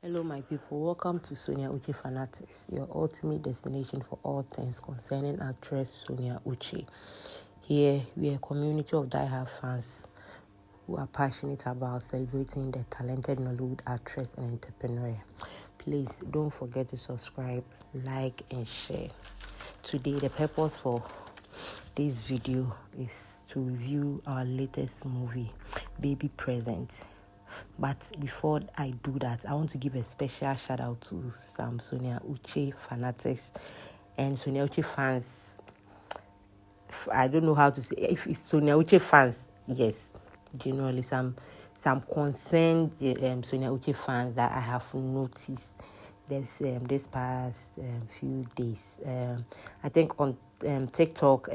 Hello my people, welcome to Sonia Uche Fanatics, your ultimate destination for all things concerning actress Sonia Uche. Here we are a community of die-hard fans who are passionate about celebrating the talented Nollywood actress and entrepreneur. Please don't forget to subscribe, like and share. Today the purpose for this video is to review our latest movie, Baby Present. But before I do that, I want to give a special shout out to some Sonia Uche fanatics and Sonia Uche fans. I don't know how to say if it's Sonia Uche fans. Yes, generally some concerned Sonia Uche fans that I have noticed this past few days. I think on TikTok.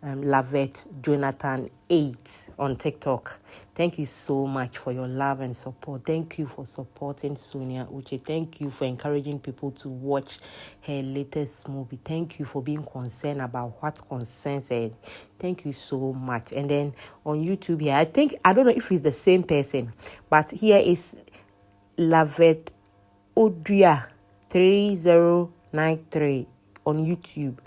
Lavette Jonathan 8 on TikTok. Thank you so much for your love and support. Thank you for supporting Sonia Uche. Thank you for encouraging people to watch her latest movie. Thank you for being concerned about what concerns her. Thank you so much. And then on YouTube here, I don't know if it's the same person, but here is Lavette Odria 3093 on YouTube.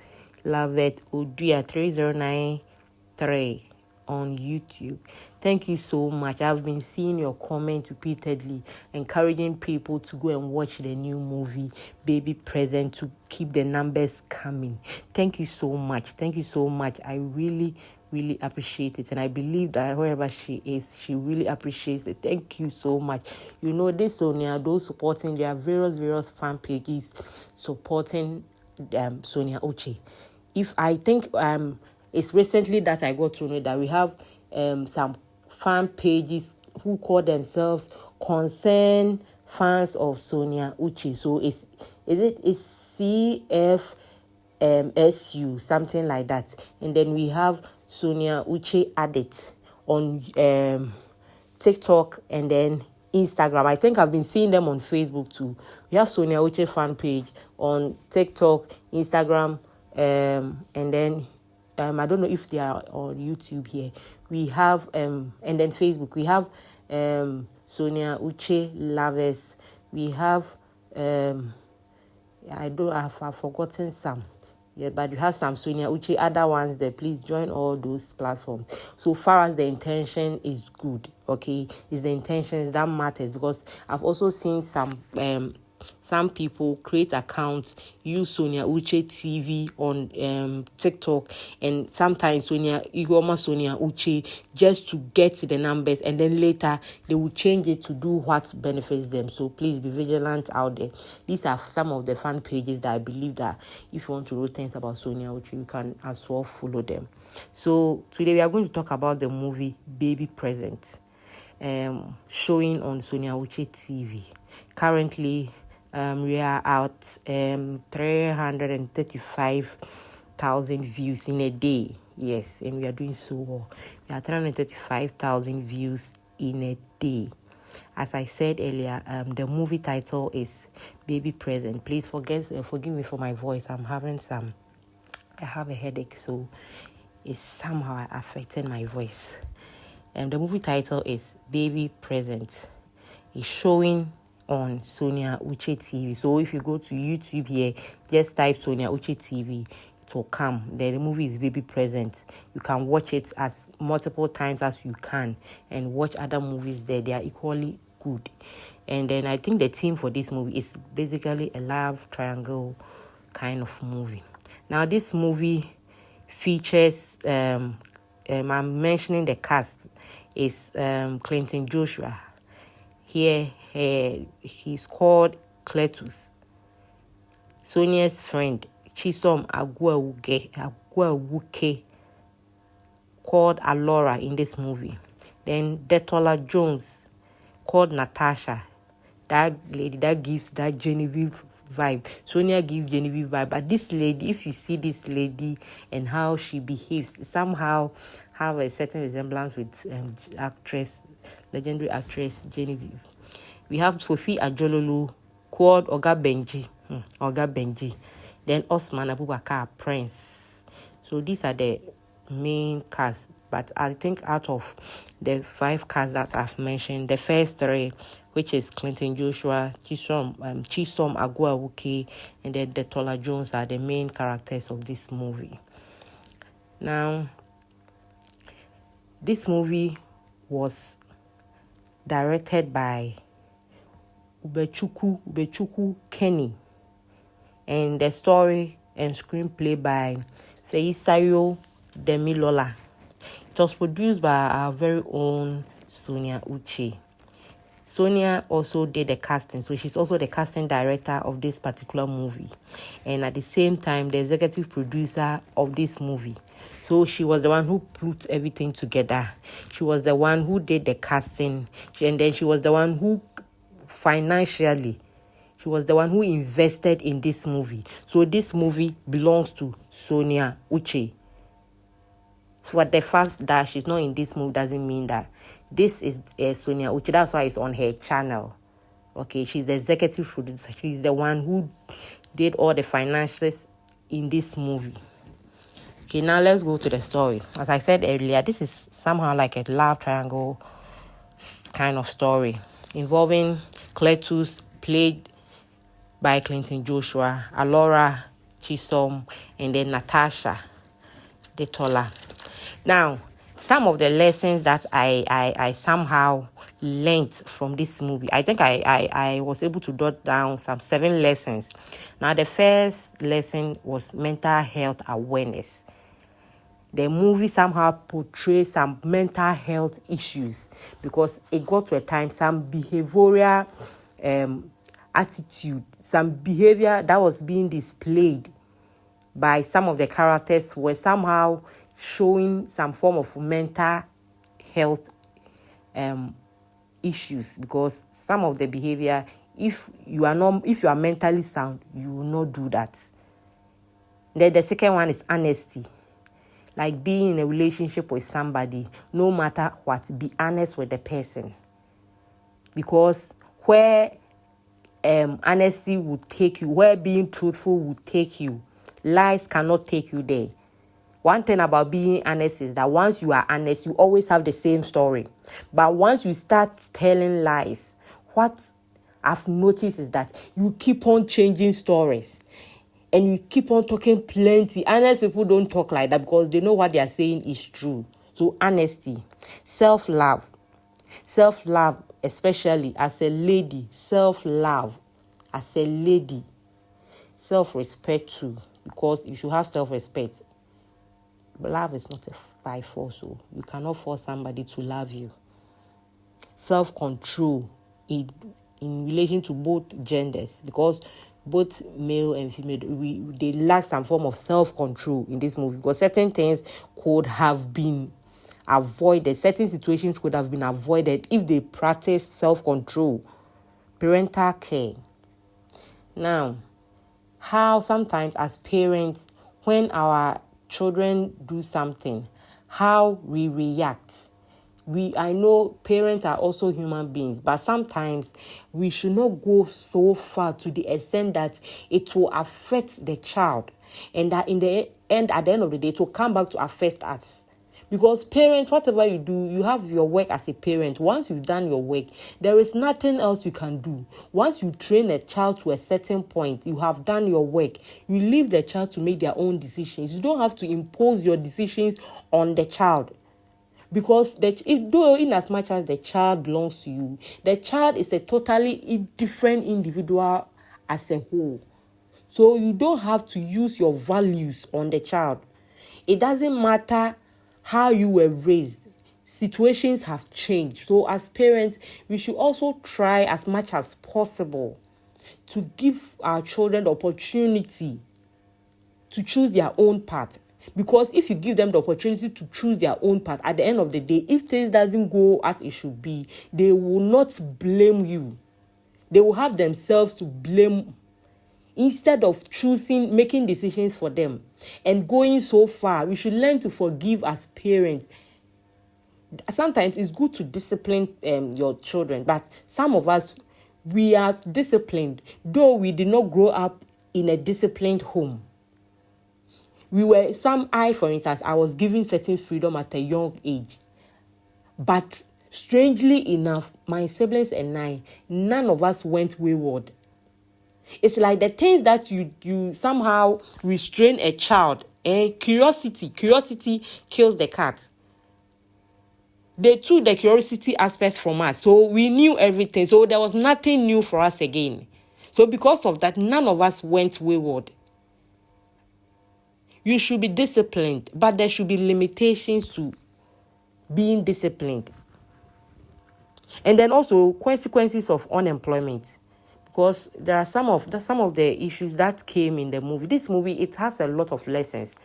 Lavette Odria 3093 on YouTube. Thank you so much. I've been seeing your comments repeatedly, encouraging people to go and watch the new movie, Baby Present, to keep the numbers coming. Thank you so much. Thank you so much. I really appreciate it, and I believe that wherever she is, she really appreciates it. Thank you so much. You know, this Sonia, those supporting, there are various fan pages supporting Sonia Uche. If I think it's recently that I got to know that we have some fan pages who call themselves concerned fans of Sonia Uche. So it's CFSU, something like that. And then we have Sonia Uche Addict on TikTok and then Instagram. I think I've been seeing them on Facebook too. We have Sonia Uche fan page on TikTok, Instagram, and then I don't know if they are on YouTube here. We have and then Facebook. We have Sonia Uche Lovers. We have I've forgotten some. Yeah, but you have some Sonia Uche, other ones there. Please join all those platforms. So far as the intention is good, okay, it's the intention that matters, because I've also seen some people create accounts, use Sonia Uche TV on TikTok, and sometimes Sonia Uche just to get the numbers, and then later they will change it to do what benefits them. So please be vigilant out there. These are some of the fan pages that I believe that if you want to know things about Sonia Uche, you can as well follow them. So today we are going to talk about the movie Baby Present, showing on Sonia Uche TV. Currently, we are at 335,000 views in a day. Yes, and we are doing so well. We are 335,000 views in a day. As I said earlier, the movie title is Baby Present. Please forgive me for my voice. I have a headache, so it's somehow affecting my voice. The movie title is Baby Present. It's showing on Sonia Uche TV. So if you go to YouTube here, just type Sonia Uche TV, it will come. The movie is Baby Present. You can watch it as multiple times as you can and watch other movies there. They are equally good. And then I think the theme for this movie is basically a love triangle kind of movie. Now this movie features I'm mentioning the cast is Clinton Joshua. Here, he's called Cletus. Sonia's friend, Chisom Agwawuke, called Alora in this movie. Then Detola Jones, called Natasha. That lady that gives that Genevieve vibe. Sonia gives Genevieve vibe. But this lady, if you see this lady and how she behaves, somehow have a certain resemblance with legendary actress Genevieve. We have Sophie Ajololu, called Oga Benji. Then Osman Abubakar, Prince. So these are the main cast. But I think out of the 5 casts that I've mentioned, the first 3 which is Clinton Joshua, Chisom Agua-Wuke, and then Detola Jones are the main characters of this movie. Now, this movie was directed by Ubechukwu Kenny, and the story and screenplay by Feisayo Demilola. It was produced by our very own Sonia Uche. Sonia also did the casting, so she's also the casting director of this particular movie, and at the same time the executive producer of this movie. So she was the one who put everything together. She was the one who did the casting, and then she was the one who financially, she was the one who invested in this movie. So this movie belongs to Sonia Uche. So at the fact that she's not in this movie doesn't mean that this is Sonia Uche. That's why it's on her channel. Okay, she's the executive producer. She's the one who did all the financials in this movie. Okay, now let's go to the story. As I said earlier, this is somehow like a love triangle kind of story involving Cletus, played by Clinton Joshua, Alora Chisom, and then Natasha Detola. Now, some of the lessons that I somehow learned from this movie, I think I was able to jot down some 7 lessons. Now, the first lesson was mental health awareness. The movie somehow portrays some mental health issues because it got to a time some behavioral attitude, some behavior that was being displayed by some of the characters were somehow showing some form of mental health issues, because some of the behavior, if you are mentally sound, you will not do that. Then the second one is honesty. Like being in a relationship with somebody, no matter what, be honest with the person. Because where honesty would take you, where being truthful would take you, lies cannot take you there. One thing about being honest is that once you are honest, you always have the same story. But once you start telling lies, what I've noticed is that you keep on changing stories. And you keep on talking plenty. Honest people don't talk like that because they know what they are saying is true. So honesty, self-love, especially as a lady, self-love as a lady, self-respect too, because you should have self-respect. But love is not by force, so you cannot force somebody to love you. Self-control in relation to both genders, because both male and female, they lack some form of self-control in this movie, because certain things could have been avoided, certain situations could have been avoided if they practice self-control, parental care. Now, how sometimes as parents, when our children do something, how we react. I know parents are also human beings, but sometimes we should not go so far to the extent that it will affect the child, and that at the end of the day, it will come back to affect us. Because parents, whatever you do, you have your work as a parent. Once you've done your work, there is nothing else you can do. Once you train a child to a certain point, you have done your work. You leave the child to make their own decisions. You don't have to impose your decisions on the child. Because in as much as the child belongs to you, the child is a totally different individual as a whole. So you don't have to use your values on the child. It doesn't matter how you were raised. Situations have changed. So as parents, we should also try as much as possible to give our children the opportunity to choose their own path. Because if you give them the opportunity to choose their own path, at the end of the day, if things doesn't go as it should be, they will not blame you. They will have themselves to blame instead of making decisions for them. And going so far, we should learn to forgive as parents. Sometimes it's good to discipline your children, but some of us, we are disciplined, though we did not grow up in a disciplined home. For instance, I was given certain freedom at a young age. But strangely enough, my siblings and I, none of us went wayward. It's like the things that you somehow restrain a child. And curiosity kills the cat. They took the curiosity aspects from us, so we knew everything. So there was nothing new for us again. So because of that, none of us went wayward. You should be disciplined, but there should be limitations to being disciplined. And then also consequences of unemployment, because there are some of the issues that came in the movie. This movie, it has a lot of lessons.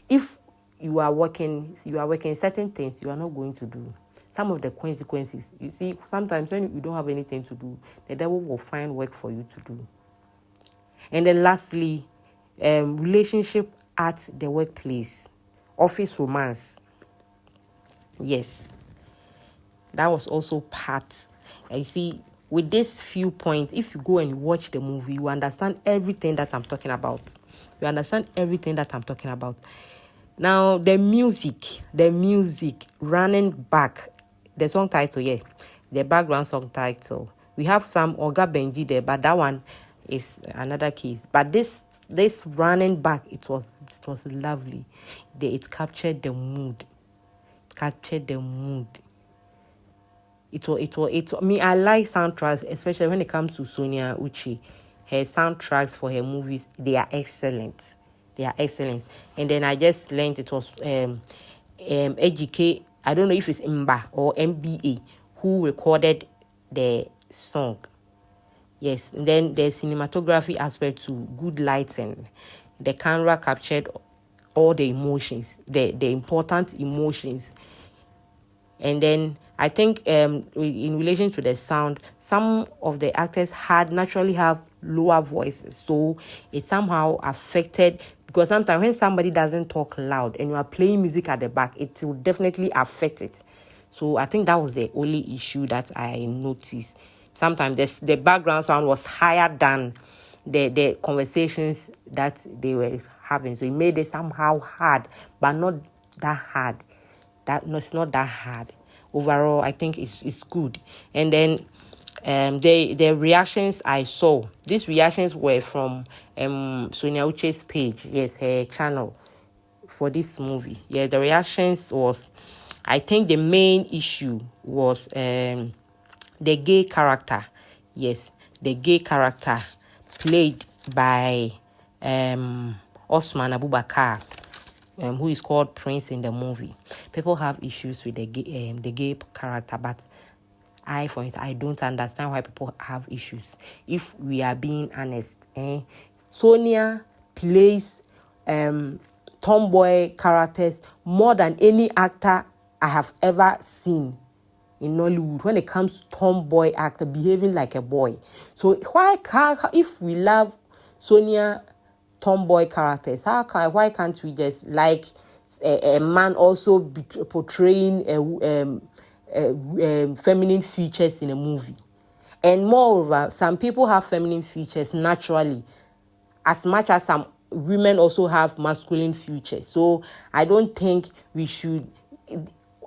If you are working certain things you are not going to do. Some of the consequences, you see, sometimes when you don't have anything to do, the devil will find work for you to do. And then lastly, relationship at the workplace, office romance. Yes, that was also part. You see, with this few points, if you go and watch the movie, you understand everything that I'm talking about. Now, the music, running back, the song title, the background song title. We have some Oga Benji there, but that one is another case. But this running back, it was lovely. It captured the mood. I like soundtracks, especially when it comes to Sonia Uche. Her soundtracks for her movies, they are excellent. And then I just learned it was AGK, I don't know if it's Mba or MBA, who recorded the song. Yes, and then the cinematography aspect to good lighting. The camera captured all the emotions, the important emotions. And then I think in relation to the sound, some of the actors naturally have lower voices, so it somehow affected, because sometimes when somebody doesn't talk loud and you are playing music at the back, it will definitely affect it. So I think that was the only issue that I noticed. Sometimes the background sound was higher than the conversations that they were having, so it made it somehow hard, but not that hard. It's not that hard. Overall, I think it's good. And then the reactions I saw, these reactions were from Sonia Uche's page, yes, her channel for this movie. Yeah, the reactions was, I think the main issue was the gay character. Yes, the gay character played by Osman Abubakar, who is called Prince in the movie. People have issues with the gay character, but for instance, I don't understand why people have issues. If we are being honest, Sonia plays tomboy characters more than any actor I have ever seen in Nollywood when it comes to tomboy actor behaving like a boy. So if we love Sonia tomboy characters, why can't we just like a man also portraying feminine features in a movie? And moreover, some people have feminine features naturally, as much as some women also have masculine features. So I don't think we should.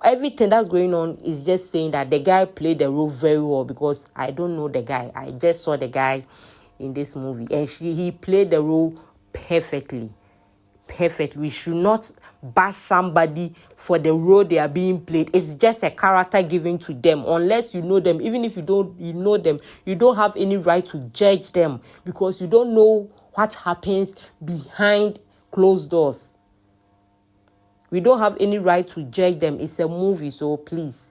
Everything that's going on is just saying that the guy played the role very well, because I don't know the guy. I just saw the guy in this movie, and he played the role perfectly. We should not bash somebody for the role they are being played. It's just a character given to them. Unless you know them, even if you know them, you don't have any right to judge them, because you don't know what happens behind closed doors. We don't have any right to judge them. It's a movie, so please.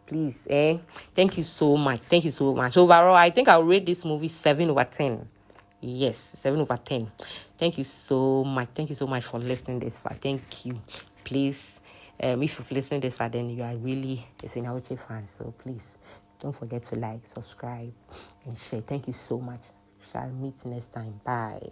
Thank you so much. Overall, I think I'll rate this movie 7/10. Yes, 7/10. Thank you so much for listening this far. Thank you. Please, if you've listened this far, then you are really a Sonia Uche fan. So please, don't forget to like, subscribe, and share. Thank you so much. Shall meet next time. Bye.